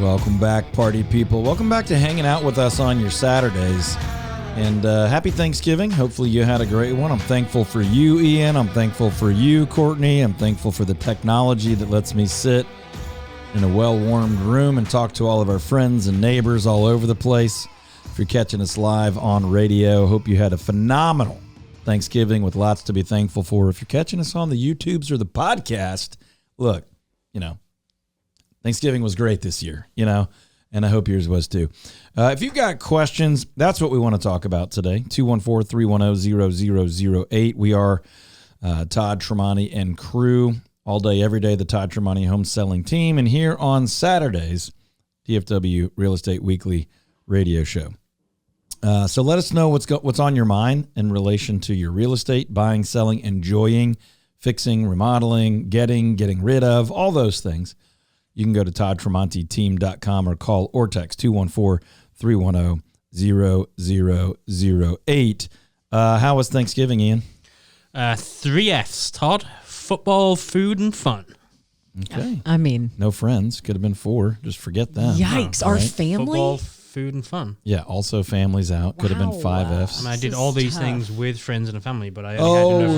Welcome back, party people. Welcome back to hanging out with us on your Saturdays. And happy Thanksgiving. Hopefully you had a great one. I'm thankful for you, Ian. I'm thankful for you, Courtney. I'm thankful for the technology that lets me sit in a well-warmed room and talk to all of our friends and neighbors all over the place. If you're catching us live on radio, hope you had a phenomenal Thanksgiving with lots to be thankful for. If you're catching us on the YouTubes or the podcast, look, Thanksgiving was great this year, and I hope yours was too. If you've got questions, that's what we want to talk about today. 214-310-0008. We are Todd Tremonti and crew all day, every day, the Todd Tremonti Home Selling Team. And here on Saturdays, DFW Real Estate Weekly radio show. So let us know what's on your mind in relation to your real estate, buying, selling, enjoying, fixing, remodeling, getting rid of, all those things. You can go to toddtremontiteam.com or call or text 214-310-0008. How was Thanksgiving, Ian? 3 Fs, Todd. Football, food, and fun. Okay. I mean, no friends. Could have been 4. Just forget them. Yikes. Our right? family? Football, food, and fun. Yeah, also families out. Could have been 5 Fs. And I did all these things with friends and a family, but I only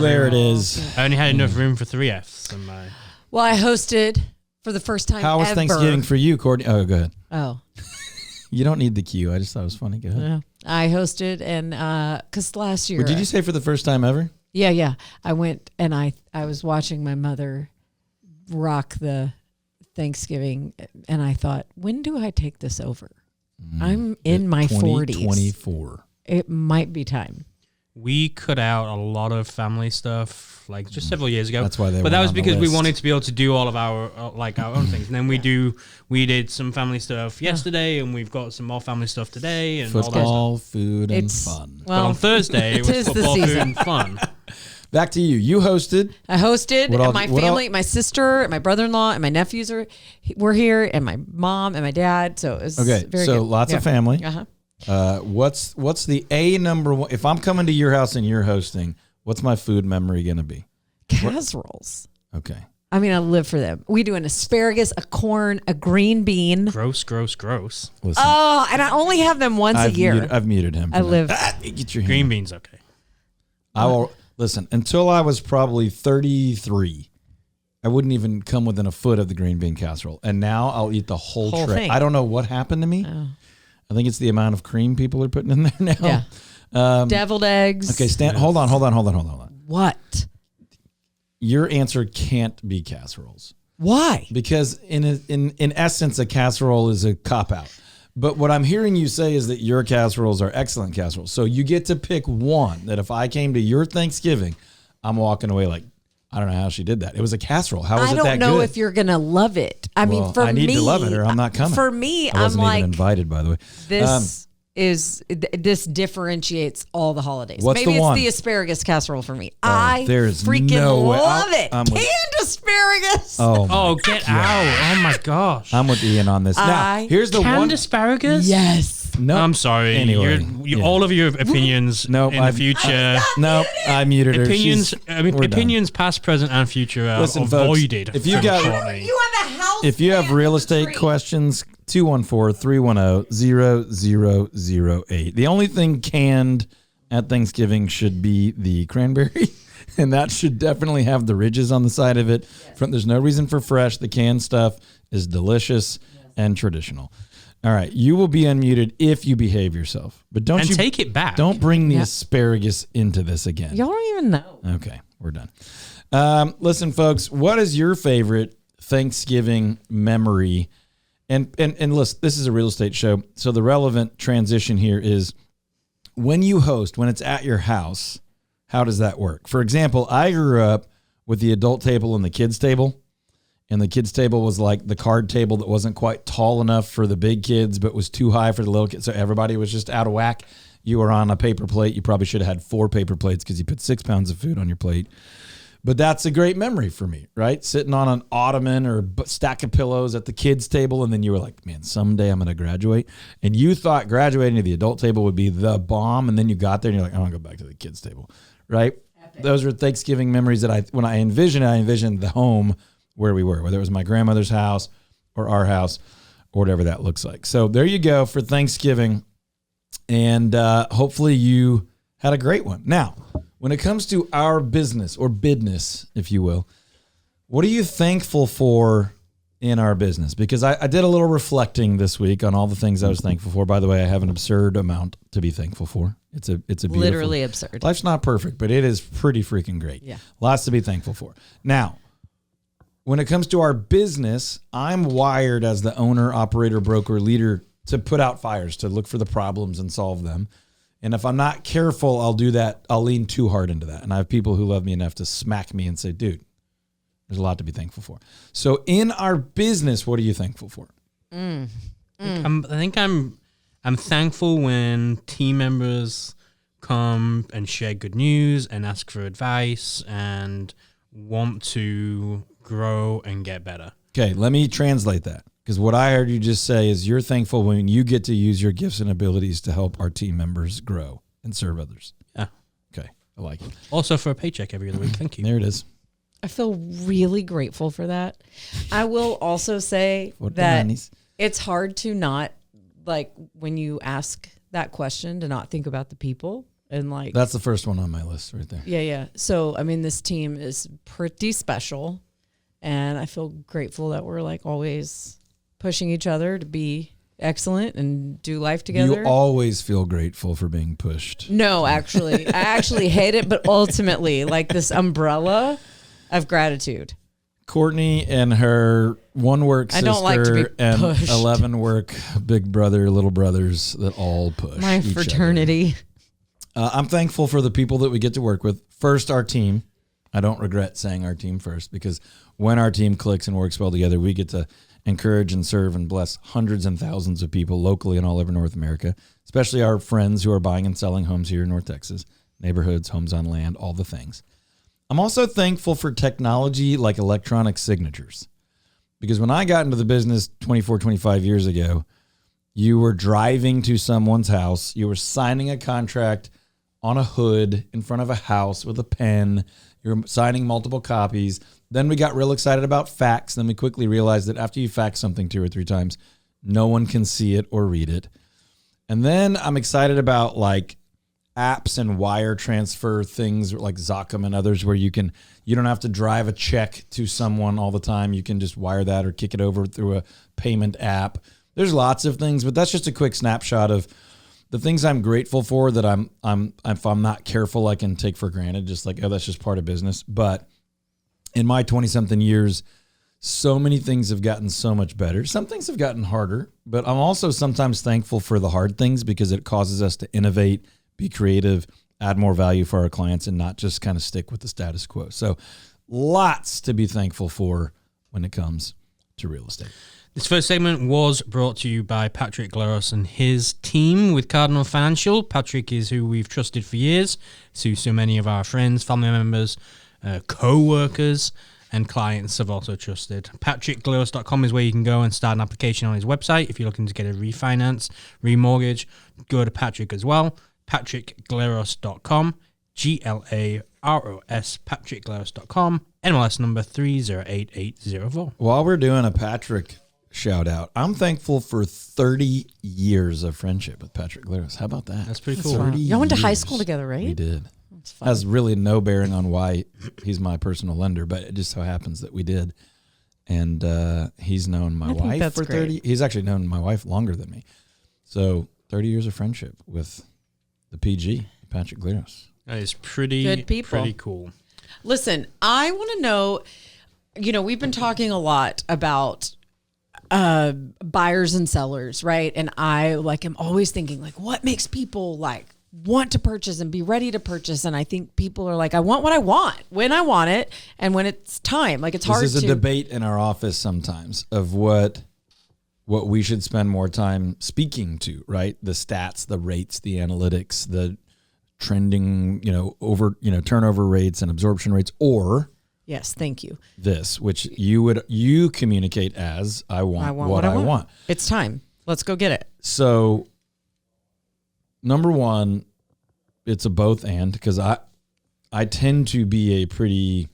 had enough room for 3 Fs. Well, I hosted for the first time How was ever. Thanksgiving for you, Courtney? Oh, go ahead. Oh. You don't need the cue. I just thought it was funny. Go ahead. Yeah. I hosted, and because last year. What did you say for the first time ever? Yeah. I went and I was watching my mother rock the Thanksgiving, and I thought, when do I take this over? I'm in my 40s. 2024. It might be time. We cut out a lot of family stuff, like just several years ago. That's why they. But that was because we list. wanted to be able to do all of our our own things. And then we did some family stuff yesterday, and we've got some more family stuff today. And football, all that stuff. food, and fun. Well, but on Thursday it was football, food, and fun. Back to you. You hosted. I hosted, and my family, my sister, and my brother-in-law, and my nephews were here, and my mom and my dad. So it was very good. Lots of family. Uh-huh. What's the number one? If I'm coming to your house and you're hosting, what's my food memory going to be? Casseroles. Okay. I mean, I live for them. We do an asparagus, a corn, a green bean. Gross. Listen, oh, and I only have them once a year. I've muted him. I live. Get your green beans, okay. I will listen until I was probably 33. I wouldn't even come within a foot of the green bean casserole, and now I'll eat the whole tray. Thing. I don't know what happened to me. Oh. I think it's the amount of cream people are putting in there now. Yeah. Deviled eggs. Okay, hold on. What? Your answer can't be casseroles. Why? Because in essence, a casserole is a cop-out. But what I'm hearing you say is that your casseroles are excellent casseroles. So you get to pick one that if I came to your Thanksgiving, I'm walking away like, I don't know how she did that. It was a casserole. How was it that good? I don't know if you're going to love it. I mean, for me. I need to love it or I'm not coming. For me, I wasn't I'm like. even invited, by the way. This differentiates all the holidays. What's Maybe the it's one? the asparagus casserole for me. I there's freaking no way. love it. Canned asparagus. Oh, get out. Oh, my gosh. I'm with Ian on this. Now, here's the Canned one. asparagus? Yes. No, I'm sorry. Anyway, all of your opinions in the future. No, I muted her. Opinions past, present, and future are avoided. Folks, if you have real estate questions, 214-310-0008. The only thing canned at Thanksgiving should be the cranberry, and that should definitely have the ridges on the side of it. Yes. There's no reason for fresh. The canned stuff is delicious and traditional. All right, you will be unmuted if you behave yourself, but take it back. Don't bring the asparagus into this again. Y'all don't even know. Okay, we're done. Listen, folks, what is your favorite Thanksgiving memory? And listen, this is a real estate show, so the relevant transition here is when you host, when it's at your house, how does that work? For example, I grew up with the adult table and the kids table. And the kids' table was like the card table that wasn't quite tall enough for the big kids, but was too high for the little kids. So everybody was just out of whack. You were on a paper plate. You probably should have had 4 paper plates because you put 6 pounds of food on your plate. But that's a great memory for me, right? Sitting on an ottoman or stack of pillows at the kids' table. And then you were like, man, someday I'm going to graduate. And you thought graduating to the adult table would be the bomb. And then you got there and you're like, I want to go back to the kids' table, right? Epic. Those are Thanksgiving memories that when I envisioned the home where we were, whether it was my grandmother's house or our house or whatever that looks like. So there you go for Thanksgiving. And hopefully you had a great one. Now, when it comes to our business or bidness, if you will, what are you thankful for in our business? Because I did a little reflecting this week on all the things I was thankful for. By the way, I have an absurd amount to be thankful for. It's a beautiful, Literally absurd. Life's not perfect, but it is pretty freaking great. Yeah. Lots to be thankful for. Now, when it comes to our business, I'm wired as the owner, operator, broker, leader to put out fires, to look for the problems and solve them. And if I'm not careful, I'll do that. I'll lean too hard into that. And I have people who love me enough to smack me and say, dude, there's a lot to be thankful for. So in our business, what are you thankful for? I think I'm thankful when team members come and share good news and ask for advice and want to grow and get better. Okay, let me translate that. Because what I heard you just say is you're thankful when you get to use your gifts and abilities to help our team members grow and serve others. Yeah. Okay, I like it. Also for a paycheck every other week. Thank you. There it is. I feel really grateful for that. I will also say For the that nineties. it's hard to not, like, when you ask that question, to not think about the people and like. That's the first one on my list right there. Yeah. So, I mean, this team is pretty special, and I feel grateful that we're like always pushing each other to be excellent and do life together. You always feel grateful for being pushed. No, actually, I actually hate it, but ultimately, like this umbrella of gratitude. Courtney and her one work sister I don't like to be and pushed. 11 work big brother, little brothers that all push. My each fraternity. other. I'm thankful for the people that we get to work with. First, our team. I don't regret saying our team first, because when our team clicks and works well together, we get to encourage and serve and bless hundreds and thousands of people locally and all over North America, especially our friends who are buying and selling homes here in North Texas, neighborhoods, homes on land, all the things. I'm also thankful for technology like electronic signatures, because when I got into the business 24, 25 years ago, you were driving to someone's house, you were signing a contract on a hood in front of a house with a pen, you're signing multiple copies. Then we got real excited about fax. Then we quickly realized that after you fax something 2 or 3 times, no one can see it or read it. And then I'm excited about like apps and wire transfer things like Zocam and others where you don't have to drive a check to someone all the time. You can just wire that or kick it over through a payment app. There's lots of things, but that's just a quick snapshot of the things I'm grateful for that if I'm not careful, I can take for granted, just like, oh, that's just part of business. But in my 20-something years, so many things have gotten so much better. Some things have gotten harder, but I'm also sometimes thankful for the hard things because it causes us to innovate, be creative, add more value for our clients, and not just kind of stick with the status quo. So lots to be thankful for when it comes to real estate. This first segment was brought to you by Patrick Glaros and his team with Cardinal Financial. Patrick is who we've trusted for years, to so many of our friends, family members, co-workers, and clients have also trusted. PatrickGlaros.com is where you can go and start an application on his website. If you're looking to get a refinance, remortgage, go to Patrick as well. PatrickGlaros.com, GLAROS, PatrickGlaros.com, NMLS number 308804. While we're doing a Patrick shout out, I'm thankful for 30 years of friendship with Patrick Glaros. How about that? That's pretty cool. 30 Y'all went to high years. school together, right? We did. That's fun. Has really no bearing on why he's my personal lender, but it just so happens that we did. And he's known my I think wife that's for 30. great. He's actually known my wife longer than me. So 30 years of friendship with the PG, Patrick Glaros. That is pretty, Good people. pretty cool. Listen, I want to know, we've been talking a lot about buyers and sellers, right? And I am always thinking what makes people want to purchase and be ready to purchase. And I think people are I want what I want when I want it and when it's time. It's hard to. This is a debate in our office sometimes of what we should spend more time speaking to, right? The stats, the rates, the analytics, the trending, turnover rates and absorption rates, or Yes, thank you. this, which you communicate as I want what I want. It's time. Let's go get it. So number one, it's a both and, because I tend to be a pretty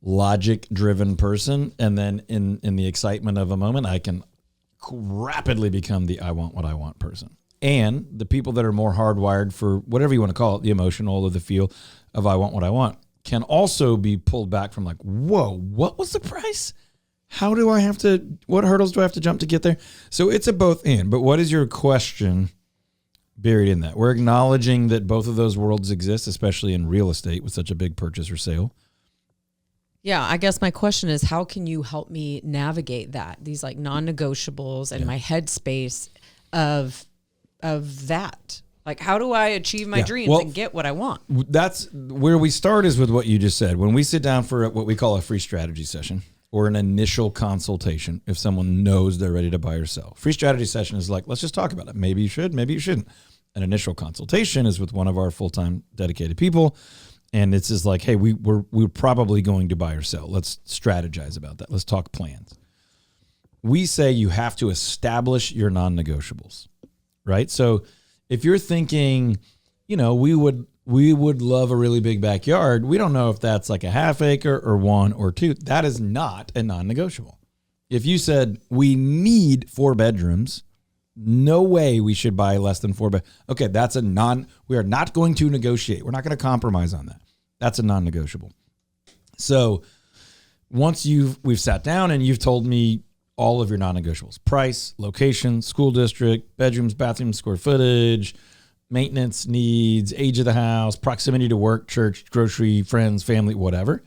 logic driven person, and then in the excitement of a moment I can rapidly become the I want what I want person. And the people that are more hardwired for whatever you want to call it, the emotional or the feel of I want what I want, can also be pulled back from like, whoa, what was the price? How do I have to, what hurdles do I have to jump to get there? So it's a both and. But what is your question buried in that? We're acknowledging that both of those worlds exist, especially in real estate with such a big purchase or sale. Yeah, I guess my question is, how can you help me navigate that? These like non-negotiables and my headspace of that. Like, how do I achieve my dreams and get what I want? That's where we start, is with what you just said. When we sit down for what we call a free strategy session or an initial consultation, if someone knows they're ready to buy or sell. Free strategy session is like, let's just talk about it. Maybe you should, maybe you shouldn't. An initial consultation is with one of our full-time dedicated people. And it's just like, hey, we're probably going to buy or sell. Let's strategize about that. Let's talk plans. We say you have to establish your non-negotiables, right? So if you're thinking, you know, we would love a really big backyard. We don't know if that's like a half acre or 1 or 2. That is not a non-negotiable. If you said we need 4 bedrooms, no way we should buy less than 4 bedrooms. Okay, that's we are not going to negotiate. We're not going to compromise on that. That's a non-negotiable. So once we've sat down and you've told me all of your non-negotiables: price, location, school district, bedrooms, bathrooms, square footage, maintenance needs, age of the house, proximity to work, church, grocery, friends, family, whatever.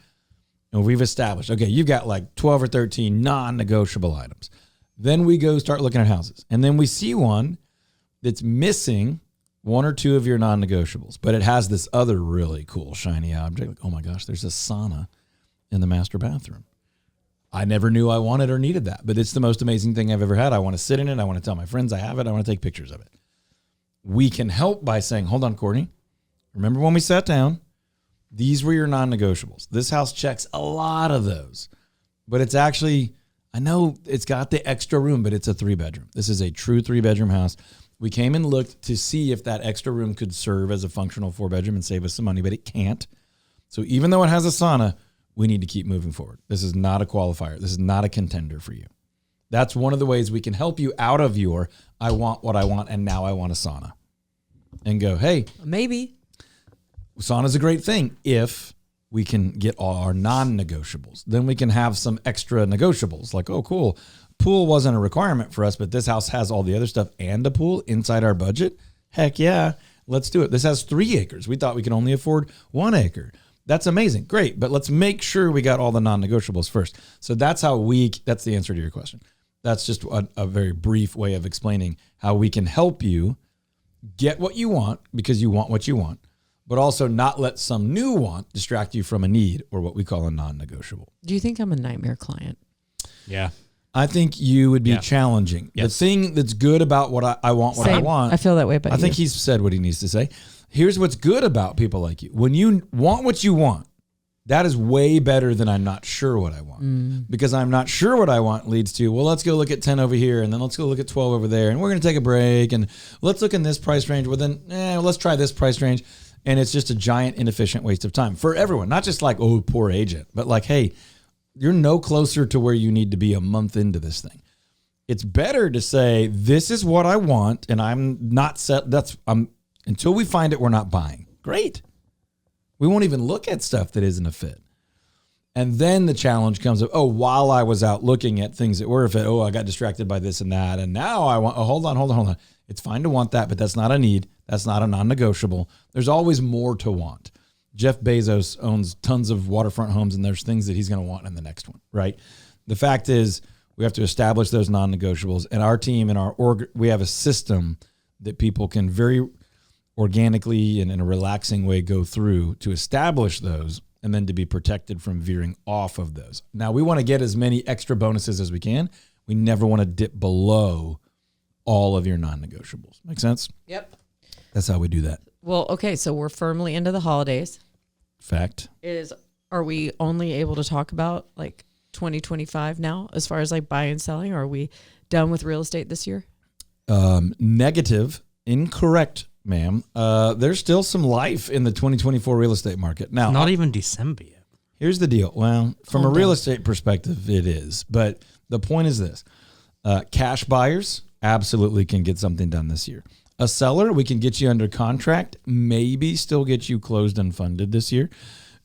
And we've established, okay, you've got like 12 or 13 non-negotiable items. Then we go start looking at houses. And then we see one that's missing 1 or 2 of your non-negotiables, but it has this other really cool shiny object. Like, oh my gosh, there's a sauna in the master bathroom. I never knew I wanted or needed that, but it's the most amazing thing I've ever had. I want to sit in it. I want to tell my friends I have it. I want to take pictures of it. We can help by saying, hold on, Courtney, remember when we sat down, these were your non-negotiables. This house checks a lot of those, but it's actually, I know it's got the extra room, but it's a 3-bedroom. This is a true 3-bedroom house. We came and looked to see if that extra room could serve as a functional 4-bedroom and save us some money, but it can't. So even though it has a sauna, we need to keep moving forward. This is not a qualifier. This is not a contender for you. That's one of the ways we can help you out of your I want what I want and now I want a sauna. And go, hey, maybe sauna's a great thing if we can get all our non-negotiables. Then we can have some extra negotiables like, oh, cool. Pool wasn't a requirement for us, but this house has all the other stuff and a pool inside our budget. Heck yeah, let's do it. This has 3 acres. We thought we could only afford 1 acre. That's amazing. Great. But let's make sure we got all the non-negotiables first. So that's how that's the answer to your question. That's just a very brief way of explaining how we can help you get what you want because you want what you want, but also not let some new want distract you from a need or what we call a non-negotiable. Do you think I'm a nightmare client? Yeah. I think you would be challenging. Yes. The thing that's good about what I want, what I want. I feel that way about I think he's said what he needs to say. Here's what's good about people like you. When you want what you want, that is way better than I'm not sure what I want. Because I'm not sure what I want leads to, well, let's go look at 10 over here and then let's go look at 12 over there and we're going to take a break and let's look in this price range. Well, then let's try this price range. And it's just a giant inefficient waste of time for everyone. Not just like, oh, poor agent, but like, hey, you're no closer to where you need to be a month into this thing. It's better to say, this is what I want and I'm not set. Until we find it, we're not buying. Great. We won't even look at stuff that isn't a fit. And then the challenge comes of, while I was out looking at things that were a fit, I got distracted by this and that. And now I want, hold on. It's fine to want that, but that's not a need. That's not a non-negotiable. There's always more to want. Jeff Bezos owns tons of waterfront homes and there's things that he's going to want in the next one, right? The fact is we have to establish those non-negotiables, and our team and we have a system that people can very organically and in a relaxing way go through to establish those and then to be protected from veering off of those. Now, we want to get as many extra bonuses as we can. We never want to dip below all of your non-negotiables. Make sense? Yep. That's how we do that. Well, okay, so we're firmly into the holidays. Fact. Are we only able to talk about like 2025 now as far as like buying and selling? Or are we done with real estate this year? Negative, incorrect, ma'am. There's still some life in the 2024 real estate market. Now, Not even December yet. Here's the deal. Well, from a real estate perspective, it is. But the point is this. Cash buyers absolutely can get something done this year. A seller, we can get you under contract, maybe still get you closed and funded this year.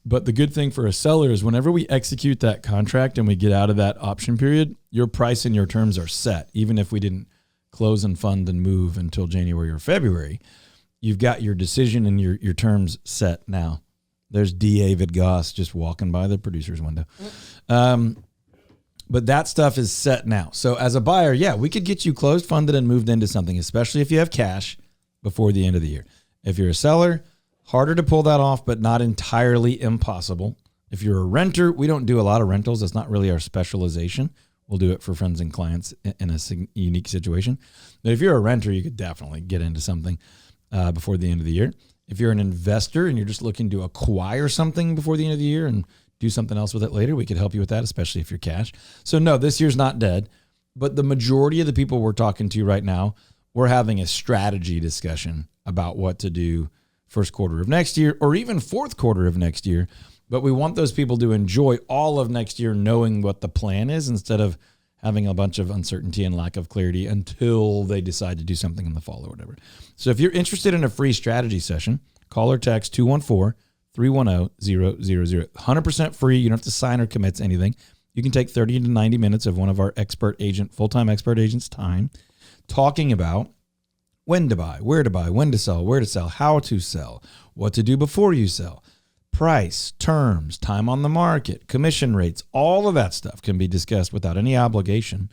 But the good thing for a seller is whenever we execute that contract and we get out of that option period, your price and your terms are set. Even if we didn't close and fund and move until January or February, you've got your decision and your terms set now. There's David Goss just walking by the producer's window. But that stuff is set now. So as a buyer, yeah, we could get you closed, funded, and moved into something, especially if you have cash before the end of the year. If you're a seller, harder to pull that off, but not entirely impossible. If you're a renter, we don't do a lot of rentals. That's not really our specialization. We'll do it for friends and clients in a unique situation. But if you're a renter, you could definitely get into something before the end of the year. If you're an investor and you're just looking to acquire something before the end of the year and do something else with it later, we could help you with that, especially if you're cash. So no, this year's not dead, but the majority of the people we're talking to right now, we're having a strategy discussion about what to do first quarter of next year or even fourth quarter of next year. But we want those people to enjoy all of next year knowing what the plan is instead of having a bunch of uncertainty and lack of clarity until they decide to do something in the fall or whatever. So if you're interested in a free strategy session, call or text 214-310-000. 100% free. You don't have to sign or commit to anything. You can take 30 to 90 minutes of one of our full-time expert agents' time talking about when to buy, when to sell, how to sell, what to do before you sell, price, terms, time on the market, commission rates, all of that stuff can be discussed without any obligation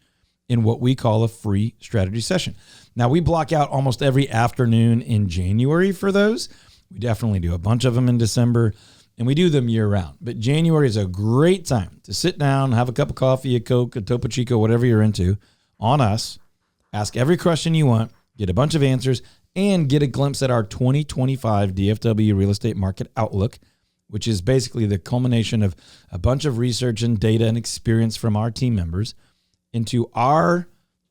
in what we call a free strategy session. Now, we block out almost every afternoon in January for those. We definitely do a bunch of them in December, and we do them year round. But January is a great time to sit down, have a cup of coffee, a Coke, a Topo Chico, whatever you're into, on us, ask every question you want, get a bunch of answers, and get a glimpse at our 2025 DFW Real Estate Market Outlook, which is basically the culmination of a bunch of research and data and experience from our team members into our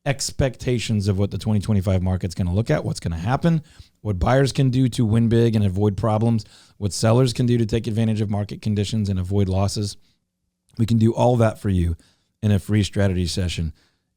expectations of what the 2025 market's going to look at, what's going to happen, what buyers can do to win big and avoid problems, what sellers can do to take advantage of market conditions and avoid losses. We can do all that for you in a free strategy session.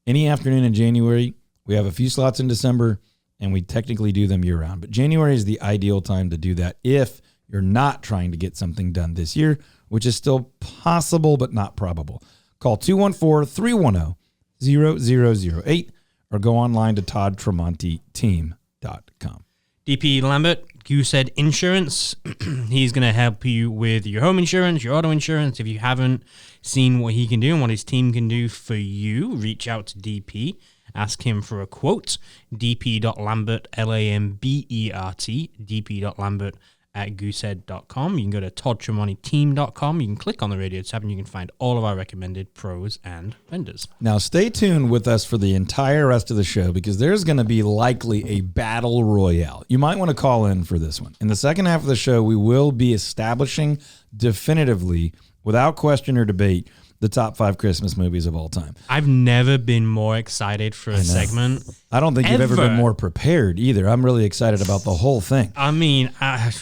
Any afternoon in January, we have a few slots in December, and we technically do them year round. But January is the ideal time to do that if you're not trying to get something done this year, which is still possible but not probable. Call 214-310-0008 or go online to toddtremonteteam.com. DP Lambert, Goosehead Insurance. He's going to help you with your home insurance, your auto insurance. If you haven't seen what he can do and what his team can do for you, reach out to DP. Ask him for a quote. dp.lambert, Lambert, dp.lambert at goosehead.com. You can go to toddtremonteteam.com. You can click on the radio tab and you can find all of our recommended pros and vendors. Now, stay tuned with us for the entire rest of the show because there's going to be likely a battle royale. You might want to call in for this one. In the second half of the show, we will be establishing definitively, without question or debate, the top 5 Christmas movies of all time. I've never been more excited for a segment. I don't think you've ever been more prepared either. I'm really excited about the whole thing. I mean,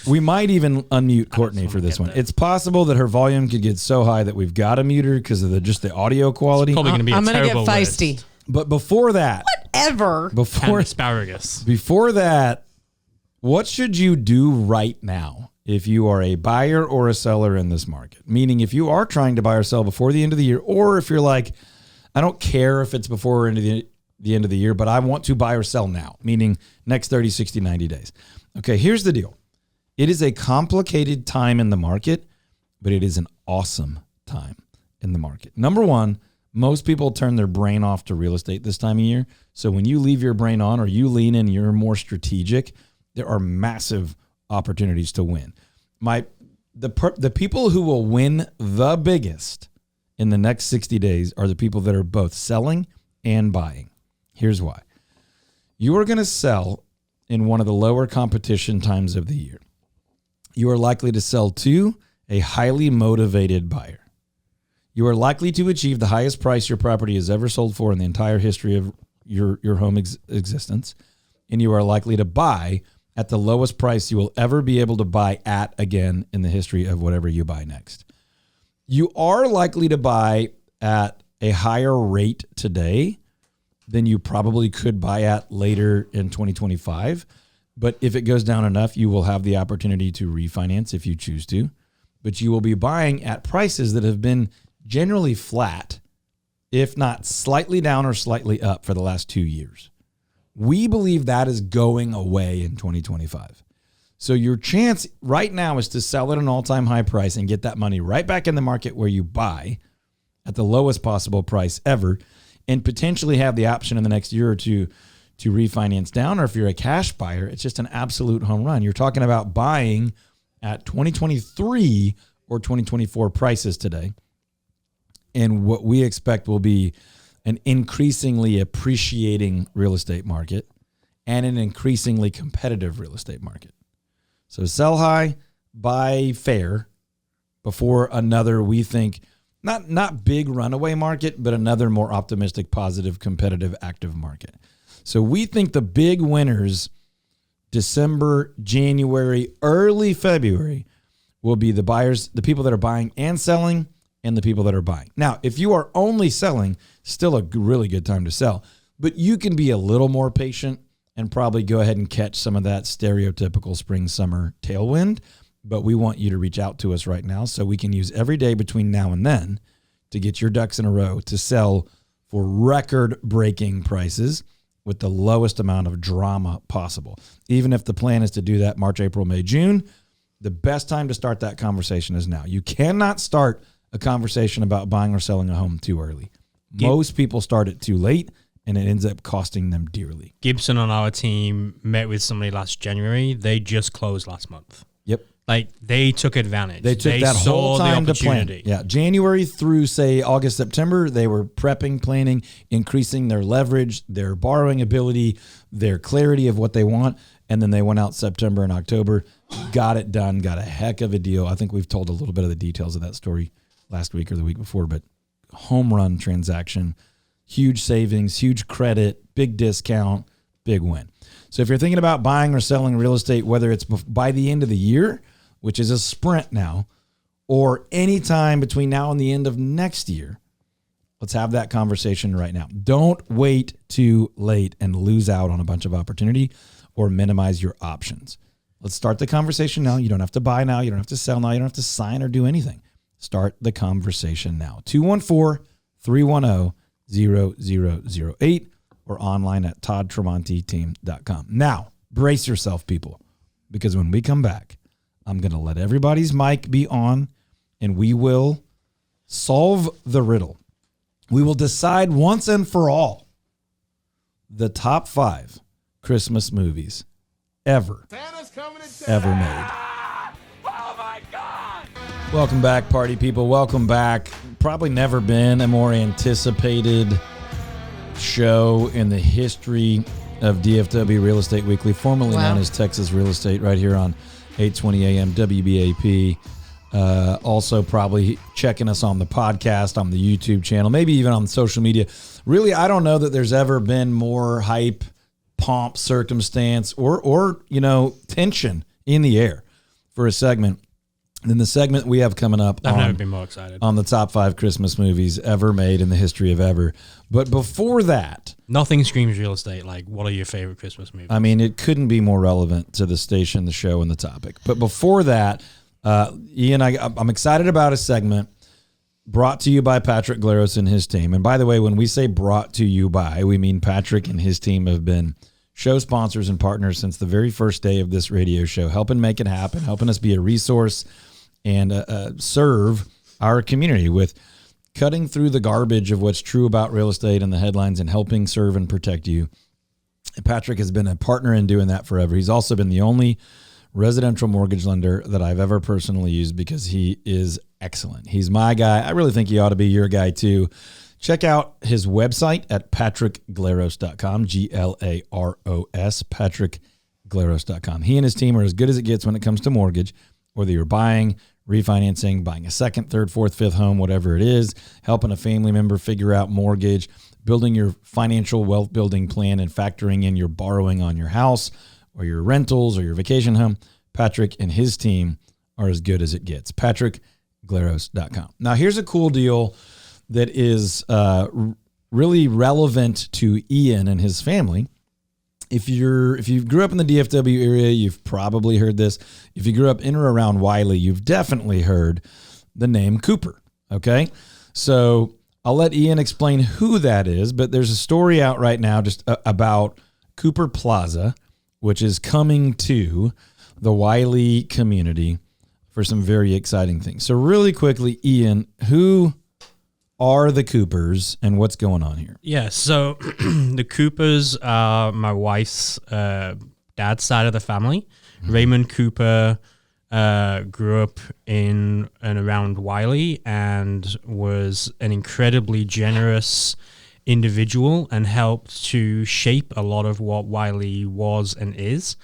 we might even unmute Courtney for this one. It's possible that her volume could get so high that we've got to mute her because of just the audio quality. It's probably going to be I'm a going to get terrible feisty. list. But before that, Whatever. And asparagus. Before that, what should you do right now if you are a buyer or a seller in this market? Meaning if you are trying to buy or sell before the end of the year, or if you're like, I don't care if it's before or end of the end of the year, but I want to buy or sell now, meaning next 30, 60, 90 days. Okay, here's the deal. It is a complicated time in the market, but it is an awesome time in the market. Number one, most people turn their brain off to real estate this time of year. So when you leave your brain on or you lean in, you're more strategic, there are massive opportunities to win. The people who will win the biggest in the next 60 days are the people that are both selling and buying. Here's why. You are going to sell in one of the lower competition times of the year. You are likely to sell to a highly motivated buyer. You are likely to achieve the highest price your property has ever sold for in the entire history of your home existence. And you are likely to buy at the lowest price you will ever be able to buy at again in the history of whatever you buy next. You are likely to buy at a higher rate today than you probably could buy at later in 2025. But if it goes down enough, you will have the opportunity to refinance if you choose to. But you will be buying at prices that have been generally flat, if not slightly down or slightly up for the last 2 years. We believe that is going away in 2025. So your chance right now is to sell at an all-time high price and get that money right back in the market where you buy at the lowest possible price ever, and potentially have the option in the next year or two to refinance down. Or if you're a cash buyer, it's just an absolute home run. You're talking about buying at 2023 or 2024 prices today. And what we expect will be an increasingly appreciating real estate market and an increasingly competitive real estate market. So sell high, buy fair before another, we think, not big runaway market, but another more optimistic, positive, competitive, active market. So we think the big winners, December, January, early February, will be the buyers, the people that are buying and selling, and the people that are buying. Now, if you are only selling, still a really good time to sell, but you can be a little more patient and probably go ahead and catch some of that stereotypical spring, summer tailwind. But we want you to reach out to us right now so we can use every day between now and then to get your ducks in a row to sell for record-breaking prices with the lowest amount of drama possible. Even if the plan is to do that March, April, May, June, the best time to start that conversation is now. You cannot start a conversation about buying or selling a home too early. Most people start it too late, and it ends up costing them dearly. Gibson on our team met with somebody last January. They just closed last month. Yep. Like, they took advantage. They took that whole time to plan. Yeah, January through, say, August, September, they were prepping, planning, increasing their leverage, their borrowing ability, their clarity of what they want, and then they went out September and October, got it done, got a heck of a deal. I think we've told a little bit of the details of that story last week or the week before, but home run transaction, huge savings, huge credit, big discount, big win. So if you're thinking about buying or selling real estate, whether it's by the end of the year, which is a sprint now, or any time between now and the end of next year, let's have that conversation right now. Don't wait too late and lose out on a bunch of opportunity or minimize your options. Let's start the conversation now. You don't have to buy now. You don't have to sell now. You don't have to sign or do anything. Start the conversation now. 214-310-0008 or online at toddtremonteteam.com. Now, brace yourself, people, because when we come back, I'm going to let everybody's mic be on, and we will solve the riddle. We will decide once and for all the top 5 Christmas movies ever made. Oh my God! Welcome back, party people. Welcome back. Probably never been a more anticipated show in the history of DFW Real Estate Weekly, formerly known as Texas Real Estate, right here on 820 AM WBAP. Also probably checking us on the podcast, on the YouTube channel, maybe even on social media. Really, I don't know that there's ever been more hype, pomp, circumstance, or tension in the air for a segment than the segment we have coming up. I've never been more excited. On the top 5 Christmas movies ever made in the history of ever. But before that, nothing screams real estate like, what are your favorite Christmas movies? I mean, it couldn't be more relevant to the station, the show, and the topic. But before that, Ian, I'm excited about a segment brought to you by Patrick Glaros and his team. And by the way, when we say brought to you by, we mean Patrick and his team have been show sponsors and partners since the very first day of this radio show, helping make it happen, helping us be a resource and serve our community with cutting through the garbage of what's true about real estate and the headlines and helping serve and protect you. And Patrick has been a partner in doing that forever. He's also been the only residential mortgage lender that I've ever personally used because he is excellent. He's my guy. I really think he ought to be your guy too. Check out his website at patrickglaros.com, Glaros, patrickglaros.com. He and his team are as good as it gets when it comes to mortgage, whether you're buying, refinancing, buying a second, third, fourth, fifth home, whatever it is, helping a family member figure out mortgage, building your financial wealth building plan and factoring in your borrowing on your house or your rentals or your vacation home. Patrick and his team are as good as it gets. patrickglaros.com. Now, here's a cool deal that is really relevant to Ian and his family. If you grew up in the DFW area, you've probably heard this. If you grew up in or around WYLIE, you've definitely heard the name Cooper. Okay, so I'll let Ian explain who that is, but there's a story out right now just about Cooper Plaza, which is coming to the WYLIE community for some very exciting things. So really quickly, Ian, who are the Coopers and what's going on here? Yeah, so the Coopers are my wife's dad's side of the family. Mm-hmm. Raymond Cooper grew up in and around WYLIE and was an incredibly generous individual and helped to shape a lot of what WYLIE was and is.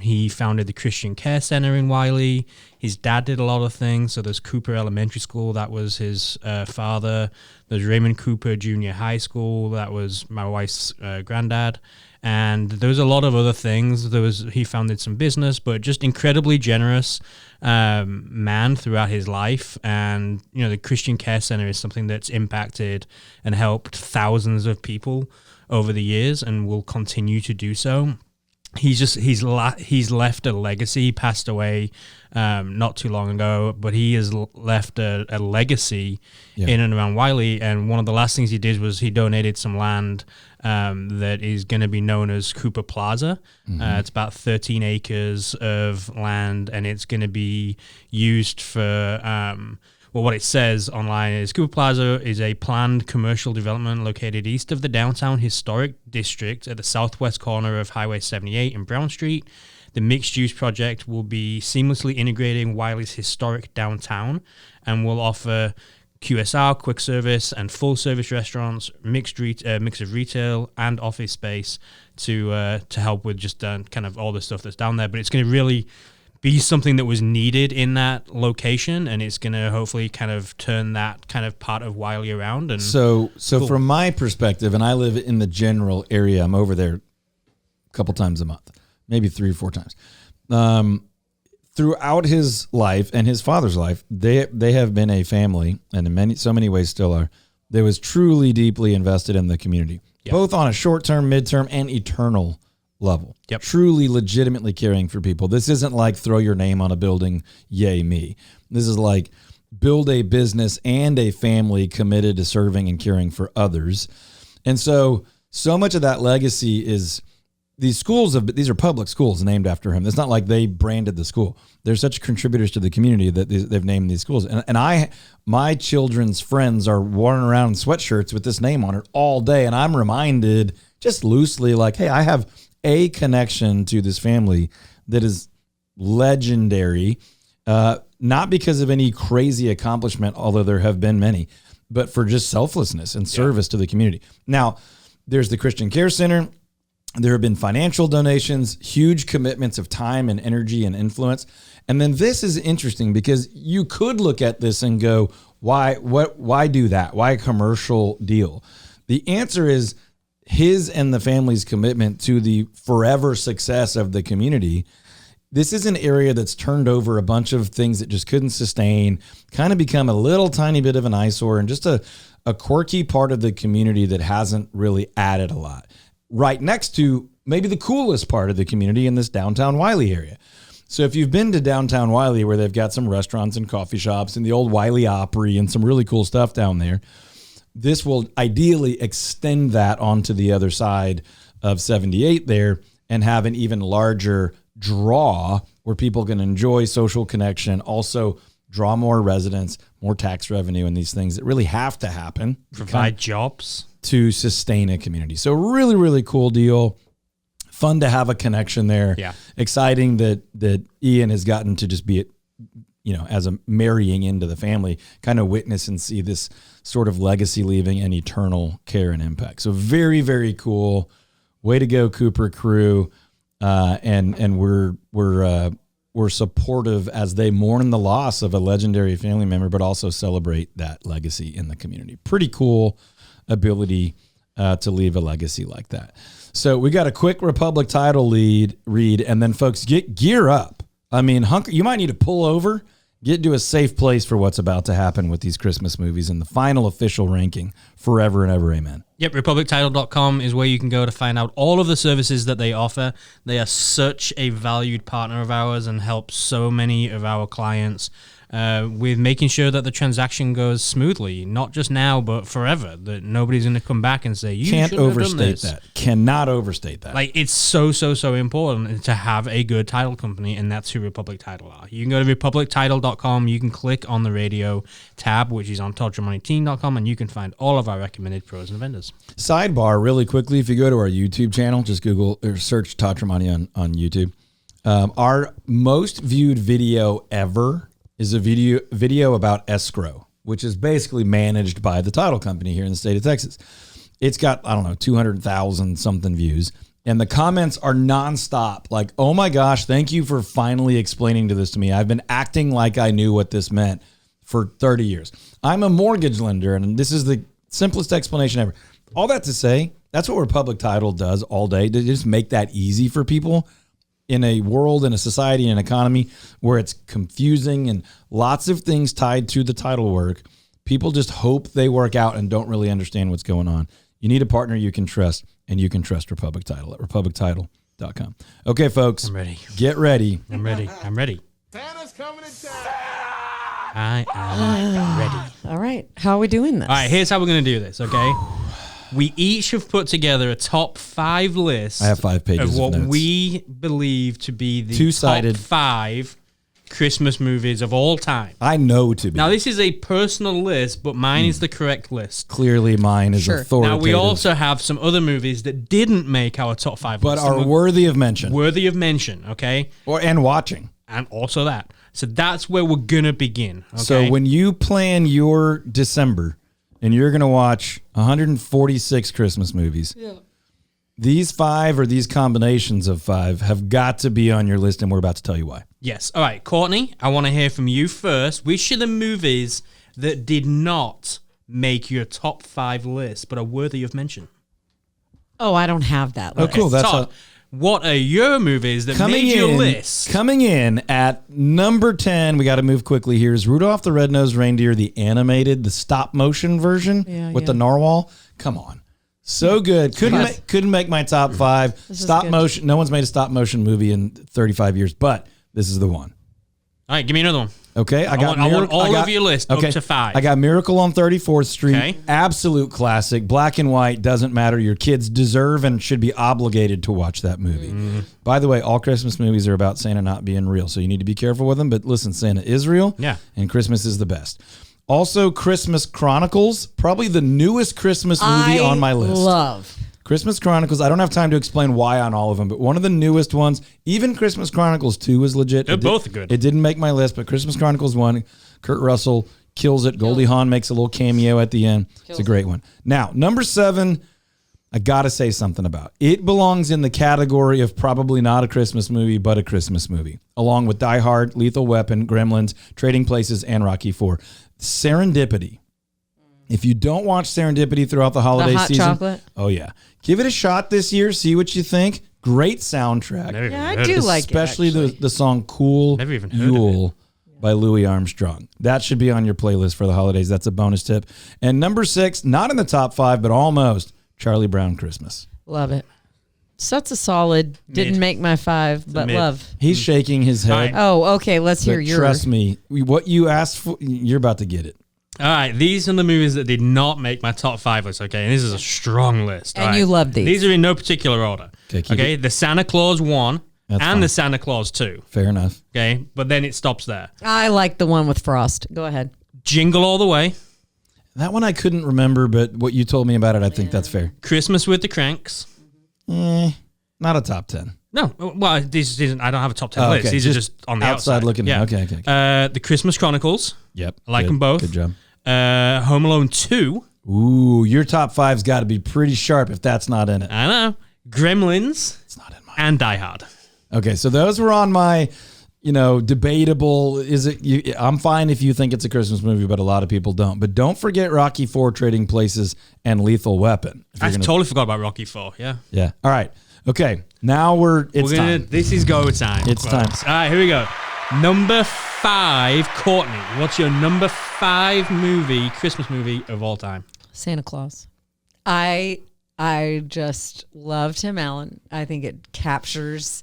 He founded the Christian Care Center in WYLIE. His dad did a lot of things. So there's Cooper Elementary School, that was his father. There's Raymond Cooper Junior High School, that was my wife's granddad. And there was a lot of other things. He founded some business, but just incredibly generous man throughout his life. And the Christian Care Center is something that's impacted and helped thousands of people over the years, and will continue to do so. He's left a legacy. He passed away not too long ago, but he has left a legacy in and around WYLIE. And one of the last things he did was he donated some land that is going to be known as Cooper Plaza. Mm-hmm. It's about 13 acres of land, and it's going to be used for what it says online is Cooper Plaza is a planned commercial development located east of the downtown historic district at the southwest corner of Highway 78 and Brown Street. The mixed-use project will be seamlessly integrating WYLIE's historic downtown and will offer QSR, quick service, and full-service restaurants, mix of retail and office space to help with just kind of all the stuff that's down there. But it's going to really be something that was needed in that location, and it's going to hopefully kind of turn that kind of part of WYLIE around. And so cool. From my perspective, and I live in the general area, I'm over there a couple times a month, maybe 3 or 4 times. Throughout his life and his father's life, they have been a family, and in so many ways still are, that was truly deeply invested in the community, both on a short-term, mid-term, and eternal level. Truly legitimately caring for people. This isn't like throw your name on a building, yay me. This is like build a business and a family committed to serving and caring for others. And so much of that legacy is these are public schools named after him. It's not like they branded the school. They're such contributors to the community that they've named these schools. And my children's friends are wearing around in sweatshirts with this name on it all day. And I'm reminded just loosely like, hey, I have a connection to this family that is legendary, not because of any crazy accomplishment, although there have been many, but for just selflessness and service to the community. Now, there's the Christian Care Center. There have been financial donations, huge commitments of time and energy and influence. And then this is interesting because you could look at this and go, why do that? Why a commercial deal? The answer is his and the family's commitment to the forever success of the community. This is an area that's turned over a bunch of things that just couldn't sustain, kind of become a little tiny bit of an eyesore and just a quirky part of the community that hasn't really added a lot. Right next to maybe the coolest part of the community in this downtown WYLIE area. So if you've been to downtown WYLIE, where they've got some restaurants and coffee shops and the old WYLIE Opry and some really cool stuff down there, this will ideally extend that onto the other side of 78 there and have an even larger draw where people can enjoy social connection, also draw more residents, more tax revenue, and these things that really have to happen. Provide jobs. To sustain a community. So really, really cool deal. Fun to have a connection there. Yeah. Exciting that Ian has gotten to just be, as a marrying into the family, kind of witness and see this sort of legacy leaving an eternal care and impact. So very, very cool. Way to go, Cooper crew. And we're supportive as they mourn the loss of a legendary family member, but also celebrate that legacy in the community. Pretty cool ability to leave a legacy like that. So we got a quick Republic title read, and then folks, gear up. I mean, you might need to pull over get to a safe place for what's about to happen with these Christmas movies and the final official ranking forever and ever. Amen. Yep, republictitle.com is where you can go to find out all of the services that they offer. They are such a valued partner of ours and help so many of our clients with making sure that the transaction goes smoothly, not just now, but forever, that nobody's going to come back and say, you Can't shouldn't have done overstate this. that. Cannot overstate that. Like, it's so important to have a good title company, and that's who Republic Title are. You can go to republictitle.com, you can click on the radio tab, which is on toddtramoniteam.com, and you can find all of our recommended pros and vendors. Sidebar, really quickly, if you go to our YouTube channel, just Google or search Todd Tramonte on YouTube. Our most viewed video ever is a video about escrow, which is basically managed by the title company here in the state of Texas. It's got, I don't know, 200,000 something views. And the comments are nonstop. Like, oh my gosh, thank you for finally explaining this to me. I've been acting like I knew what this meant for 30 years. I'm a mortgage lender, and this is the simplest explanation ever. All that to say, that's what Republic Title does all day, to just make that easy for people in a world, in a society, in an economy where it's confusing and lots of things tied to the title work. People just hope they work out and don't really understand what's going on. You need a partner you can trust, and you can trust Republic Title at republictitle.com. Okay, folks. I'm ready. Get ready. I'm ready. I'm ready. Santa's coming to town. I am ready. All right. How are we doing this? All right, here's how we're going to do this, okay? We each have put together a top 5 list. I have 5 pages of what notes. we believe to be the Two-sided. top 5 Christmas movies of all time. I know to be. Now, this is a personal list, but mine is the correct list. Clearly mine is Sure. authoritative. Now, we also have some other movies that didn't make our top 5 but list. are and worthy of mention. worthy of mention, okay? And watching. And also that. So that's where we're going to begin, okay? So when you plan your December and you're going to watch 146 Christmas movies, these 5 or these combinations of 5 have got to be on your list, and we're about to tell you why. Yes. All right, Courtney, I want to hear from you first. Which are the movies that did not make your top 5 list but are worthy of mention? Oh, I don't have that. Oh, list. cool. That's Todd, what are your movies that made your list? Coming in at number 10, we got to move quickly here, is Rudolph the Red-Nosed Reindeer, the animated, the stop-motion version with the narwhal. Come on. So good. Couldn't make my top 5. Stop motion. No one's made a stop-motion movie in 35 years, but this is the one. All right, give me another one. Okay, I want all of your list up to 5. I got Miracle on 34th Street. Okay. Absolute classic. Black and white, doesn't matter. Your kids deserve and should be obligated to watch that movie. By the way, all Christmas movies are about Santa not being real, so you need to be careful with them. But listen, Santa is real, and Christmas is the best. Also, Christmas Chronicles, probably the newest Christmas movie on my list. Love Christmas Chronicles. I don't have time to explain why on all of them, but one of the newest ones, even Christmas Chronicles 2 is legit. They're both good. It didn't make my list, but Christmas Chronicles 1, Kurt Russell kills it. Goldie Hawn makes a little cameo at the end. It's a great one. Now, number 7, I got to say something about. It belongs in the category of probably not a Christmas movie, but a Christmas movie, along with Die Hard, Lethal Weapon, Gremlins, Trading Places, and Rocky IV. Serendipity. If you don't watch Serendipity throughout the holiday hot season, chocolate? Oh yeah, give it a shot this year. See what you think. Great soundtrack, Never even Yeah, I heard do of it. like it, especially actually. the song "Cool Never even heard of Yule" by Louis Armstrong. That should be on your playlist for the holidays. That's a bonus tip. And number 6, not in the top 5, but almost, Charlie Brown Christmas. Love it. So that's a solid. Didn't Mid. make my 5, but mid. love. He's shaking his head. All right. Oh, okay. Let's hear But yours. trust me, what you asked for, you're about to get it. All right, these are the movies that did not make my top 5 list, okay? And this is a strong list. And all right? you love these. These are in no particular order. Okay, keep Okay, the Santa Claus 1 That's and fine. the Santa Claus 2. Fair enough. Okay, but then it stops there. I like the one with Frost. Go ahead. Jingle All the Way, That one I couldn't remember, but what you told me about it, I think that's fair. Christmas with the Cranks. Not a top 10. No, well, these isn't. I don't have a top 10 Oh, list. okay, These are just just on the outside outside looking. Yeah. Okay. The Christmas Chronicles. Yep. I like Good. them both. Good job. Home Alone 2. Ooh, your top 5's got to be pretty sharp if that's not in it. I know. Gremlins It's not in mine. and Die Hard. Okay, so those were on my, debatable. Is it? I'm fine if you think it's a Christmas movie, but a lot of people don't. But don't forget Rocky IV, Trading Places, and Lethal Weapon. If I you're gonna- totally forgot about Rocky 4. Yeah. Yeah. All right. Okay. Now it's time. This is go time. It's folks. time. All right, here we go. Number 5, Courtney. What's your number 5 movie, Christmas movie of all time? Santa Claus. I just love Tim Allen. I think it captures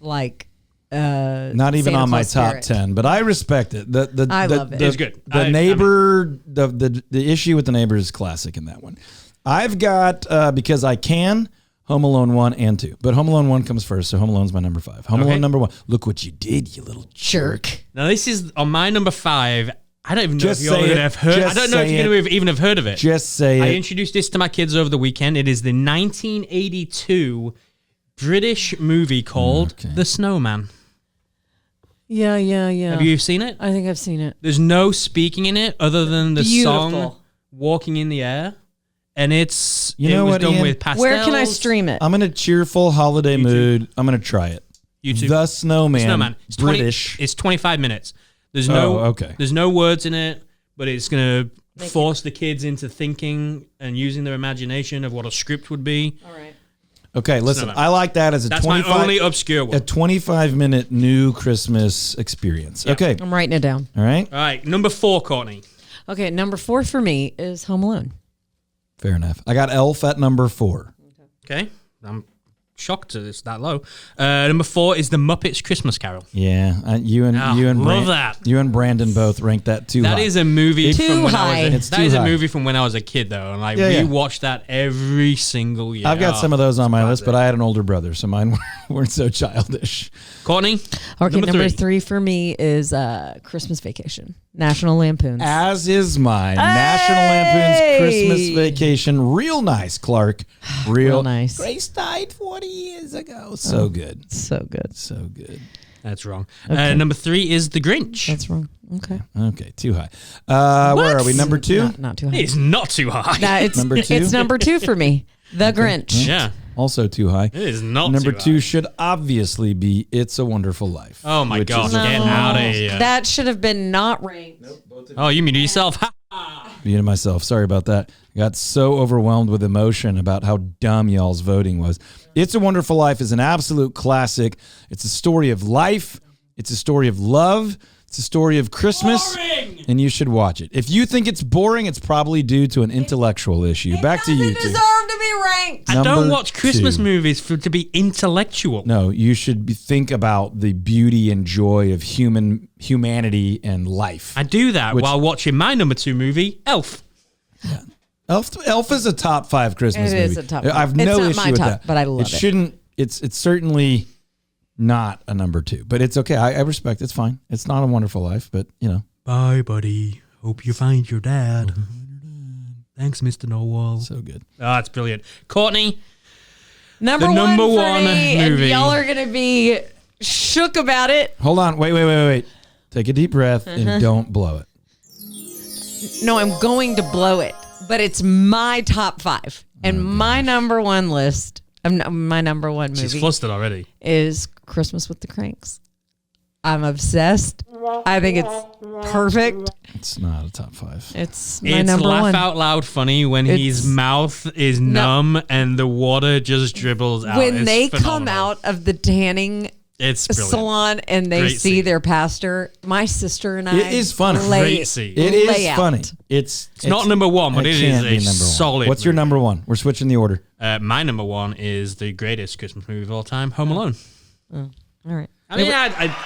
like not even Santa on my Claus top spirit. 10, but I respect it. I love it. It's good. The neighbor, the issue with the neighbor is classic in that one. I've got because I can Home Alone 1 and 2, but Home Alone 1 comes first, so Home Alone's my number 5. Home Alone number 1. Look what you did, you little jerk. Now this is on my number 5. I don't even know Just if you're say going to it. have heard. I Just don't know if say you're going it. to even have heard of it. Just say I it. introduced this to my kids over the weekend. It is the 1982 British movie called The Snowman. Yeah. Have you seen it? I think I've seen it. There's no speaking in it other than the Beautiful. song "Walking in the Air," and it's You know it was what, done Ian? with pastels. Where can I stream it? I'm in a cheerful holiday mood. I'm going to try it. YouTube. The Snowman. Snowman. It's 20 British. It's 25 minutes. There's no okay. There's no words in it, but it's gonna force the kids into thinking and using their imagination of what a script would be. All right. Okay, listen. Snowman. I like that as a That's 25 my only obscure one. a 25-minute new Christmas experience. Okay. I'm writing it down. All right. All right, number 4, Courtney. Okay, number 4 for me is Home Alone. Fair enough. I got Elf at number 4. Okay, I'm shocked that it's that low. Number 4 is The Muppets Christmas Carol. Yeah, you and love that. You and Brandon both ranked that too That high. is a movie Too from when I high. was. It's That too is a high. movie from when I was a kid, though, and I Yeah. rewatched that every single year. I've got some of those on my list, classic. but I had an older brother, so mine weren't so childish. Courtney. Okay, number 3. 3 for me is Christmas Vacation. National Lampoons. As is mine. National Lampoon's Christmas Vacation. Real nice, Clark. Real nice. Grace died 40 years ago. So good. So good. So good. That's wrong. Okay. Number 3 is The Grinch. That's wrong. Okay. Okay, too high. Where are we? Number 2? Not too high. It's not too high. Nah, it's Number 2? It's number 2 for me. The Grinch. Yeah, Also too high. it is not Number too 2 high. should obviously be It's a Wonderful Life. Oh my which God, is get out of here. That should have been not ranked. Oh, you mean to yourself? Me and myself. Sorry about that. I got so overwhelmed with emotion about how dumb y'all's voting was. It's a Wonderful Life is an absolute classic. It's a story of life. It's a story of love. It's a story of Christmas. Boring! And you should watch it. If you think it's boring, it's probably due to an intellectual issue. Back to you two. Deserve to be ranked. I don't Number watch Christmas 2. movies to be intellectual. No, you should think about the beauty and joy of humanity and life. I do that Which- while watching my number 2 movie, Elf. Elf is a top 5 Christmas It movie. is a top I 5. have It's no not issue my with top, that. but I love it. Shouldn't. It's certainly not a number 2, but it's okay. I respect. It's fine. It's not a Wonderful Life, but you know. Bye, buddy. Hope you find your dad. Thanks, Mr. Noel. So good. Oh, that's brilliant. Courtney, Number The number one for one me, movie. and y'all are gonna be shook about it. Hold on. Wait. Take a deep breath and don't blow it. No, I'm going to blow it, but it's my top 5, and my number 1 list. My number 1 movie she's flustered already. is Christmas with the Cranks. I'm obsessed. I think it's perfect. It's not a top 5. It's my It's number laugh 1. out loud funny when his It's- mouth is numb and the water just dribbles out. When It's they come phenomenal. out of the tanning It's brilliant. salon and they Great see scene. their pastor, my sister and I. It is funny. Great scene. It is lay out. funny. It's not number 1, but it is can't a be number 1. solid What's your movie. number 1? We're switching the order. My number 1 is the greatest Christmas movie of all time, Home Alone. All right. I mean,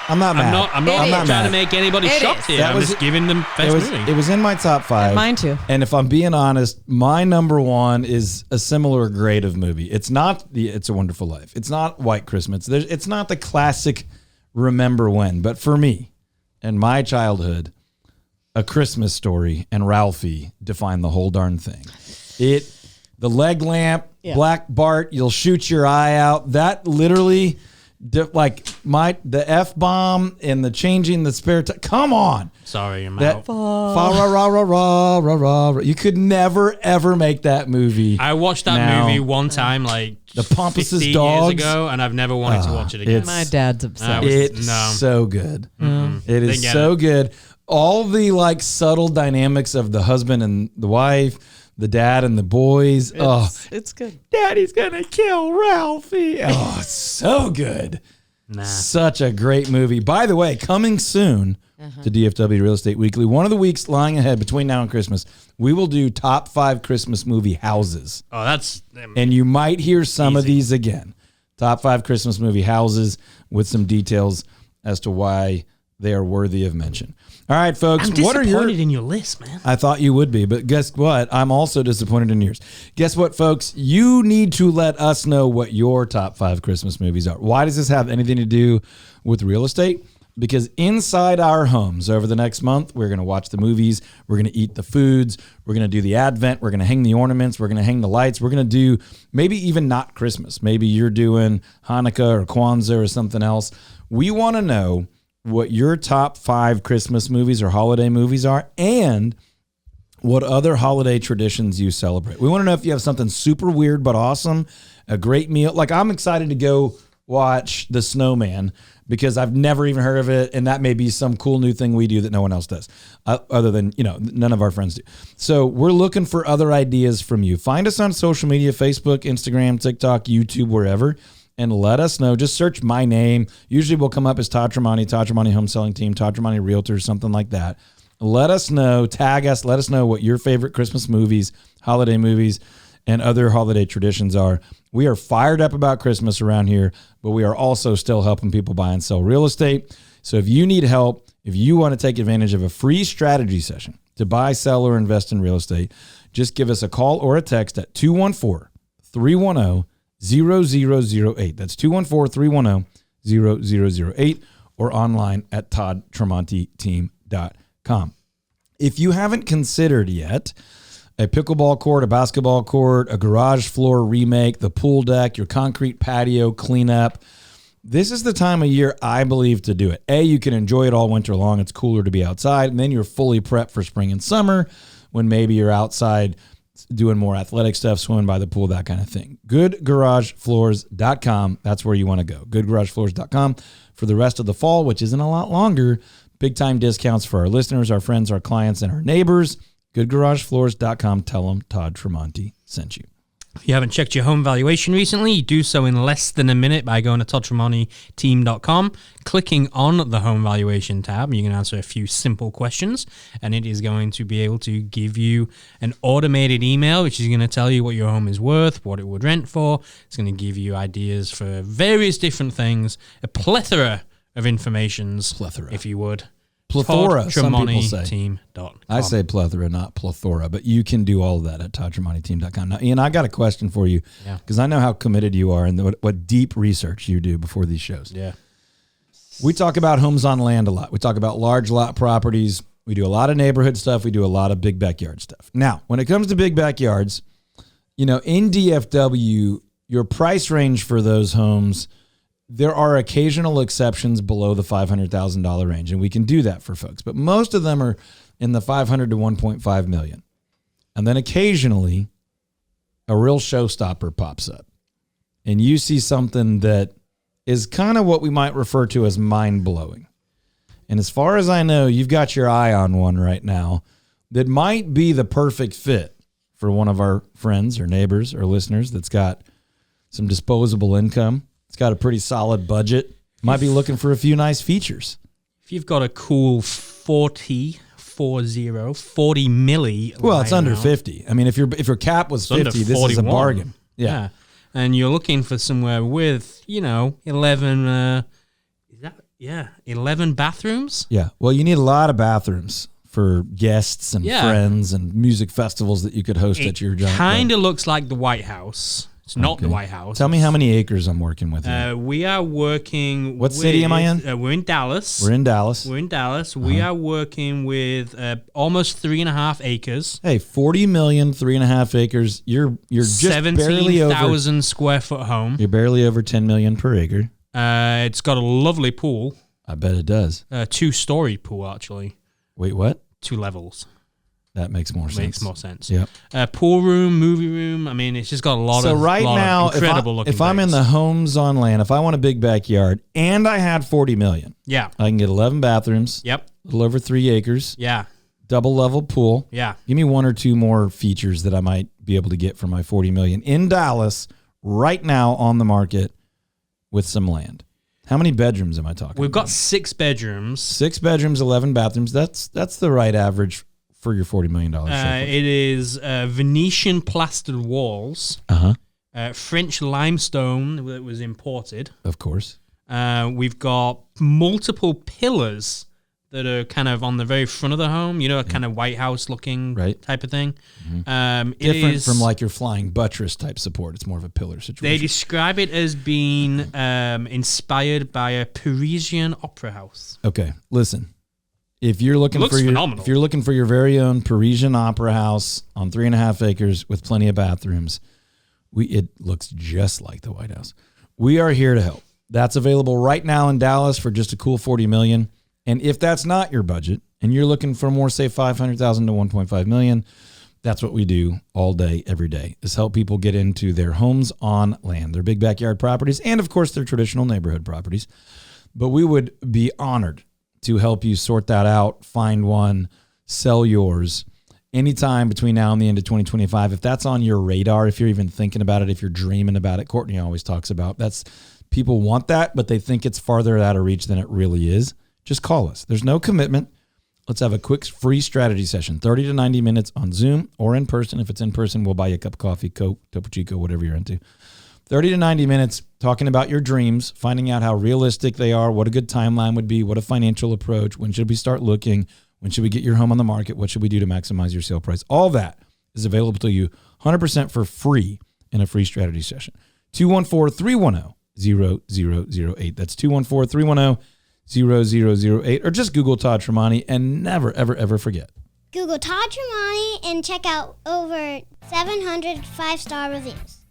I'm not mad. I'm not It trying is. to make anybody It shocked is. here. That I'm was- just giving them best movie. It was in my top 5. Mine too. And if I'm being honest, my number 1 is a similar grade of movie. It's not the It's a Wonderful Life. It's not White Christmas. It's not the classic Remember When. But for me and my childhood, A Christmas Story and Ralphie define the whole darn thing. The leg lamp, Black Bart, you'll shoot your eye out. That literally, the F-bomb and the changing the spare time. Come on. Sorry, I'm That out. fa ra ra ra ra ra ra. You could never ever make that movie. I watched that Now- movie one time, like The Pompous 15 Dogs. years ago, and I've never wanted to watch it again. it's- My dad's obsessed. was- It's No. so good. It is They get so good. All the subtle dynamics of the husband and the wife, the dad and the boys. It's good. Daddy's gonna kill Ralphie. Oh, it's so good. Nah. Such a great movie. By the way, coming soon to DFW Real Estate Weekly, one of the weeks lying ahead between now and Christmas, we will do top 5 Christmas movie houses. Oh, that's... And you might hear some of these again. Top 5 Christmas movie houses with some details as to why they are worthy of mention. All right, folks. I'm what are disappointed in your list, man. I thought you would be, but guess what? I'm also disappointed in yours. Guess what, folks? You need to let us know what your top 5 Christmas movies are. Why does this have anything to do with real estate? Because inside our homes over the next month, we're going to watch the movies. We're going to eat the foods. We're going to do the Advent. We're going to hang the ornaments. We're going to hang the lights. We're going to do maybe even not Christmas. Maybe you're doing Hanukkah or Kwanzaa or something else. We want to know what your top 5 Christmas movies or holiday movies are and what other holiday traditions you celebrate. We want to know if you have something super weird but awesome, a great meal. Like, I'm excited to go watch The Snowman because I've never even heard of it, and that may be some cool new thing we do that no one else does, other than, none of our friends do. So we're looking for other ideas from you. Find us on social media, Facebook, Instagram, TikTok, YouTube, wherever, and let us know. Just search my name. Usually we'll come up as Todd Tremonti Home Selling Team, Todd Tremonti Realtors, something like that. Let us know, tag us, let us know what your favorite Christmas movies, holiday movies, and other holiday traditions are. We are fired up about Christmas around here, but we are also still helping people buy and sell real estate. So if you need help, if you want to take advantage of a free strategy session to buy, sell, or invest in real estate, just give us a call or a text at 214-310-0008. That's 214-310-0008 or online at toddtremontiteam.com. If you haven't considered yet a pickleball court, a basketball court, a garage floor remake, the pool deck, your concrete patio cleanup, this is the time of year, I believe, to do it. A, you can enjoy it all winter long. It's cooler to be outside. And then you're fully prepped for spring and summer when maybe you're outside doing more athletic stuff, swimming by the pool, that kind of thing. GoodGarageFloors.com. That's where you want to go. GoodGarageFloors.com for the rest of the fall, which isn't a lot longer. Big time discounts for our listeners, our friends, our clients, and our neighbors. GoodGarageFloors.com. Tell them Todd Tremonti sent you. If you haven't checked your home valuation recently, you do so in less than a minute by going to toddtremontiteam.com, clicking on the home valuation tab. You can answer a few simple questions, and it is going to be able to give you an automated email, which is going to tell you what your home is worth, what it would rent for. It's going to give you ideas for various different things, a plethora of informations, if you would. Plethora, some people say. Team.com. I say plethora, not plethora, but you can do all of that at toddtremontiteam.com. Now, Ian, I got a question for you because I know how committed you are and what deep research you do before these shows. Yeah. We talk about homes on land a lot. We talk about large lot properties. We do a lot of neighborhood stuff. We do a lot of big backyard stuff. Now, when it comes to big backyards, in DFW, your price range for those homes, there are occasional exceptions below the $500,000 range, and we can do that for folks. But most of them are in the $500,000 to $1.5 million. And then occasionally, a real showstopper pops up. And you see something that is kind of what we might refer to as mind-blowing. And as far as I know, you've got your eye on one right now that might be the perfect fit for one of our friends or neighbors or listeners that's got some disposable income. It's got a pretty solid budget. Might be looking for a few nice features. If you've got a cool 40 milli. Well, it's under 50. I mean, if your cap was 50, this is a bargain. Yeah. And you're looking for somewhere with, 11 11 bathrooms? Yeah. Well, you need a lot of bathrooms for guests and friends and music festivals that you could host at your job. Kind of looks like the White House. It's not the White House. Tell me how many acres I'm working with here. We are working What city am I in? We're in Dallas. We're in Dallas. We are working with almost 3.5 acres. Hey, 40 million, 3.5 acres. You're just barely over 17,000 square foot home. You're barely over 10 million per acre. It's got a lovely pool. I bet it does. 2-story pool, actually. Wait, what? 2 levels. That makes more sense. Makes more sense. Yep. Pool room, movie room. I mean, it's just got a lot of incredible looking if I'm in the homes on land, if I want a big backyard and I had 40 million, I can get 11 bathrooms. Yep. A little over 3 acres. Yeah. Double level pool. Yeah. Give me 1 or 2 more features that I might be able to get for my 40 million in Dallas right now on the market with some land. How many bedrooms am I talking? We've got 6 bedrooms. 6 bedrooms, 11 bathrooms. That's the right average for your $40 million show. It is Venetian plastered walls, French limestone that was imported. Of course. We've got multiple pillars that are kind of on the very front of the home, a kind of White House looking type of thing. Different from like your flying buttress type support. It's more of a pillar situation. They describe it as being inspired by a Parisian opera house. Okay, listen. If you're looking if you're looking for your very own Parisian opera house on 3.5 acres with plenty of bathrooms, it looks just like the White House. We are here to help. That's available right now in Dallas for just a cool $40 million. And if that's not your budget and you're looking for more, say $500,000 to $1.5 million, that's what we do all day, every day, is help people get into their homes on land, their big backyard properties, and of course their traditional neighborhood properties. But we would be honored to help you sort that out, find one, sell yours anytime between now and the end of 2025. If that's on your radar, if you're even thinking about it, if you're dreaming about it, Courtney always talks about people want that, but they think it's farther out of reach than it really is. Just call us. There's no commitment. Let's have a quick free strategy session, 30 to 90 minutes on Zoom or in person. If it's in person, we'll buy you a cup of coffee, Coke, Topo Chico, whatever you're into. 30 to 90 minutes talking about your dreams, finding out how realistic they are, what a good timeline would be, what a financial approach, when should we start looking, when should we get your home on the market, what should we do to maximize your sale price. All that is available to you 100% for free in a free strategy session. 214-310-0008. That's 214-310-0008, or just Google Todd Tremonti and never, ever, ever forget. Google Todd Tremonti and check out over 700 5-star reviews.